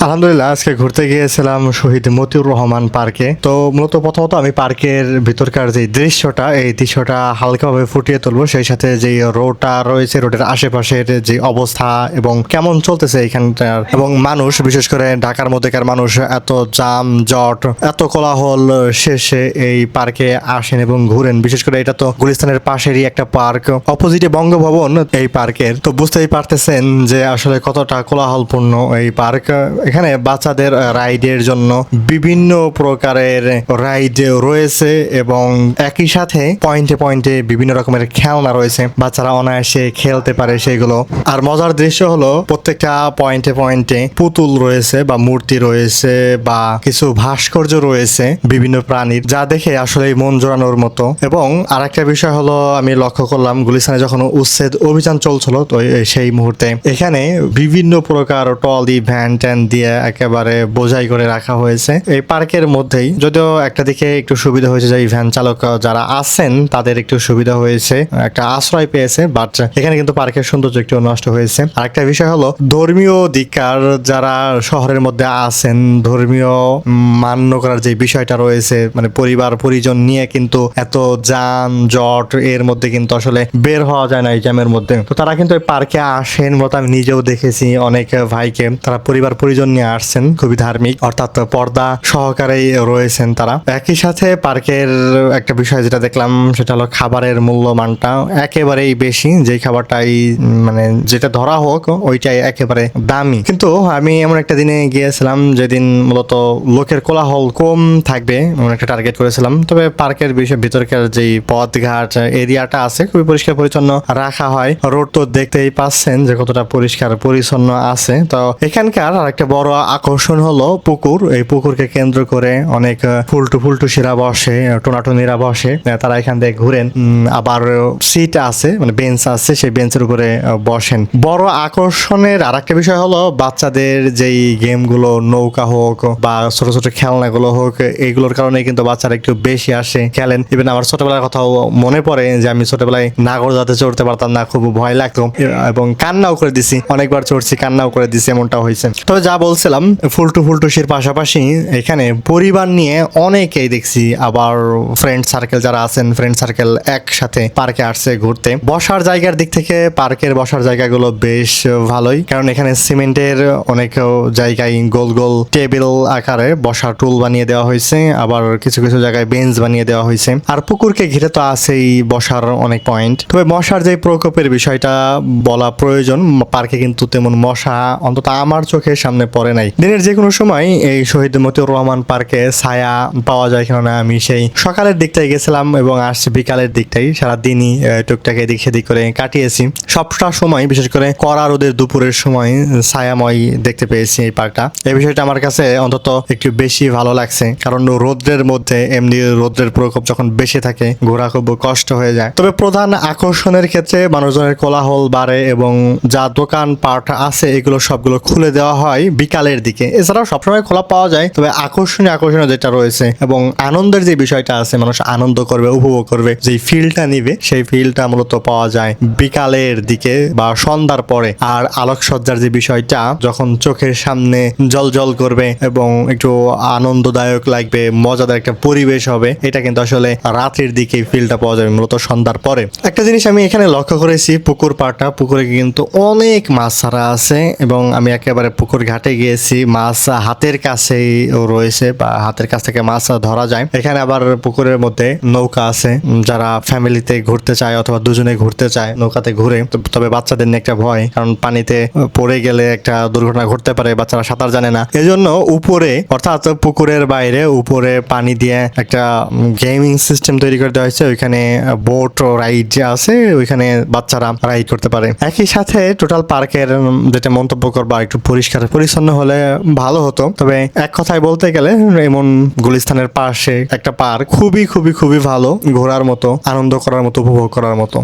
আলহামদুলিল্লাহ আজকে ঘুরতে গিয়েছিলাম শহীদ মতিউর রহমান পার্কে। তো মূলত প্রথমত আমি পার্কের ভিতরকার যে দৃশ্যটা, এই দৃশ্যটা হালকাভাবে ফুটিয়ে তুলবো, সেই সাথে যে রোডটা রয়েছে, রোডের আশেপাশের যে অবস্থা এবং কেমন চলতেছে এখানটার, এবং মানুষ, বিশেষ করে ঢাকার মধ্যেকার মানুষ এত জাম জট, এত কোলাহল শেষে এই পার্কে আসেন এবং ঘুরেন। বিশেষ করে এটা তো গুলিস্তানের পাশেরই একটা পার্ক, অপোজিটে বঙ্গভবন এই পার্কের। তো বুঝতেই পারতেছেন যে আসলে কতটা কোলাহলপূর্ণ এই পার্ক। এখানে বাচ্চাদের রাইডের জন্য বিভিন্ন প্রকারের রাইড রয়েছে এবং একই সাথে পয়েন্টে পয়েন্টে বিভিন্ন রকমের খেলনা রয়েছে, বাচ্চারা অনায়াসে খেলতে পারে সেগুলো। আর মজার দৃশ্য হলো প্রত্যেকটা পয়েন্টে পয়েন্টে পুতুল রয়েছে বা মূর্তি রয়েছে বা কিছু ভাস্কর্য রয়েছে বিভিন্ন প্রাণীর, যা দেখে আসলে মন জোড়ানোর মতো। এবং আরেকটা বিষয় হলো, আমি লক্ষ্য করলাম গুলিস্তানে যখন উচ্ছেদ অভিযান চলছিল, তো সেই মুহূর্তে এখানে বিভিন্ন প্রকার টলি ভ্যান ট্যান দিয়ে একেবারে বোঝাই করে রাখা হয়েছে এই পার্কের মধ্যেই। যদিও একটা দিকে একটু সুবিধা হয়েছে যে এই ভ্যান চালক যারা আছেন তাদের একটু সুবিধা হয়েছে, একটা আশ্রয় পেয়েছে, বাট এখানে কিন্তু পার্কের সৌন্দর্য একটু নষ্ট হয়েছে। আরেকটা বিষয় হলো ধর্মীয় দিককার যারা শহরের মধ্যে আছেন, ধর্মীয় মান্য করার যে বিষয়টা রয়েছে, মানে পরিবার পরিজন নিয়ে কিন্তু এত যান জট এর মধ্যে কিন্তু আসলে বের হওয়া যায় না এই জ্যামের মধ্যে। তো তারা কিন্তু এই পার্কে আসেন, মতো আমি নিজেও দেখেছি অনেক ভাইকে, তারা পরিবার পরিজন নিয়ে আসছেন, খুবই ধার্মিক, অর্থাৎ পর্দা সহকারেই রয়েছেন তারা। একই সাথে পার্কের একটা বিষয় যেটা দেখলাম সেটা হলো খাবারের মূল্যমানটা একেবারেই বেশি, যে খাবারটাই মানে যেটা ধরা হোক ওইটাই একেবারে দামি। কিন্তু আমি এমন একটা দিনে গিয়েছিলাম যেদিন মূলত লোকের কোলাহল কম থাকবে এমন একটা টার্গেট করেছিলাম। তবে পার্কের বিষয় ভিতরকার যেই পথঘাট এরিয়াটা আছে খুবই পরিষ্কার পরিচ্ছন্ন রাখা হয়। রোড তো দেখতেই পাচ্ছেন যে কতটা পরিষ্কার পরিচ্ছন্ন আছে। তো এখানকার আরেকটা বড় আকর্ষণ হলো পুকুর। এই পুকুরকে কেন্দ্র করে অনেক ফুলটুসিরা বসে, টোনাটুনিরা বসে, তারা এখান থেকে ঘুরেন। আবার সিট আছে, মানে বেঞ্চ আছে, সেই বেঞ্চের উপরে বসেন। বড় আকর্ষণের আরেকটা বিষয় হলো বাচ্চাদের যেই গেমগুলো, নৌকা হোক বা ছোট ছোট খেলনাগুলো হোক, এইগুলোর কারণে কিন্তু বাচ্চারা একটু বেশি আসে খেলেন। ইভেন আমার ছোটবেলার কথাও মনে পড়ে যে আমি ছোটবেলায় নাগর জাতে চড়তে পারতাম না, খুব ভয় লাগতো এবং কান্নাও করে দিছি, অনেকবার চড়ছি কান্নাও করে দিছি, এমনটা হয়েছে। তবে যা বলছিলাম, ফুলটুসির পাশাপাশি এখানে পরিবার নিয়ে অনেকেই দেখছি, আবার ফ্রেন্ড সার্কেল যারা আছেন, ফ্রেন্ড সার্কেল একসাথে পার্কে আসছে ঘুরতে। বসার জায়গার দিক থেকে পার্কের বসার জায়গাগুলো বেশ ভালোই, কারণ এখানে সিমেন্টের অনেক জায়গায় গোল গোল টেবিল আকারে বসার টুল বানিয়ে দেওয়া হয়েছে, আবার কিছু কিছু জায়গায় বেঞ্চ বানিয়ে দেওয়া হয়েছে। আর পুকুরকে ঘিরে তো আছেই বসার অনেক পয়েন্ট। তবে মশার যে প্রকোপের বিষয়টা বলা প্রয়োজন, পার্কে কিন্তু তেমন মশা অন্তত আমার চোখের সামনে পড়ে নাই। দিনের যে কোনো সময় এই শহীদ মতিউর রহমান পার্কে ছায়া পাওয়া যায়, কেননা আমি সেই সকালের দিকটাই গেছিলাম এবং আসছি বিকালের দিকটাই, সারাদিনই টুকটাক এদিক সেদিক করে কাটিয়েছি। সবটা সময়, বিশেষ করে কড়া রোদের দুপুরের সময় ছায়াময় দেখতে পেয়েছি এই পার্কটা। এই বিষয়টা আমার কাছে অন্তত একটু বেশি ভালো লাগছে, কারণ রোদ্রের মধ্যে এমনি রোদ্রের প্রকোপ যখন বেশি থাকে ঘোরা খুব কষ্ট হয়ে যায়। তবে প্রধান আকর্ষণের ক্ষেত্রে মানুষজনের কোলাহল বাড়ে এবং যা দোকান পাট আছে এগুলো সবগুলো খুলে দেওয়া হয় বিকালের দিকে। এছাড়াও সবসময় খোলা পাওয়া যায়, তবে আকর্ষণীয় যেটা রয়েছে এবং আনন্দের যে বিষয়টা আছে, মানুষ আনন্দ করবে, উপভোগ করবে, যে ফিলটা নিবে, সেই ফিলটা মূলত পাওয়া যায় বিকালের দিকে বা সন্ধ্যার পরে। আর আলোকসজ্জার যে বিষয়টা যখন চোখের সামনে জল জল করবে এবং একটু আনন্দদায়ক লাগবে, মজাদার একটা পরিবেশ হবে, এটা কিন্তু আসলে রাতের দিকে ফিলটা পাওয়া যাবে মূলত সন্ধ্যার পরে। একটা জিনিস আমি এখানে লক্ষ্য করেছি, পুকুর পাড়টা, পুকুরে কিন্তু অনেক মাছ ছাড়া আছে এবং আমি একেবারে পুকুর ঘাটে গিয়েছি, মাছ হাতের কাছেই রয়েছে বা হাতের কাছ থেকে মাছ ধরা যায়। এখানে আবার পুকুরের মধ্যে নৌকা আছে, যারা ফ্যামিলিতে ঘুরতে চায় অথবা দুজনে ঘুরতে চায় নৌকাতে ঘুরে। তবে বাচ্চাদের নিয়ে একটা ভয়, কারণ পানিতে পড়ে গেলে একটা দুর্ঘটনা ঘটতে পারে, বাচ্চারা সাঁতার জানে না। এজন্য উপরে, অর্থাৎ পুকুরের বাইরে উপরে পানি দিয়ে একটা গেমিং সিস্টেম তৈরি করে দেওয়া হয়েছে। ওইখানে বোট রাইড আছে, ওইখানে বাচ্চারা রাইড করতে পারে। একই সাথে টোটাল পার্কের যেটা মন্তব্য করবা, একটু পরিষ্কার পরিচ্ছন্ন হলে ভালো হতো। তবে এক কথায় বলতে গেলে এমন গুলিস্তানের পাশে একটা পার্ক খুবই খুবই খুবই ভালো, ঘোরার মতো, আনন্দ করার মতো, উপভোগ করার মতো।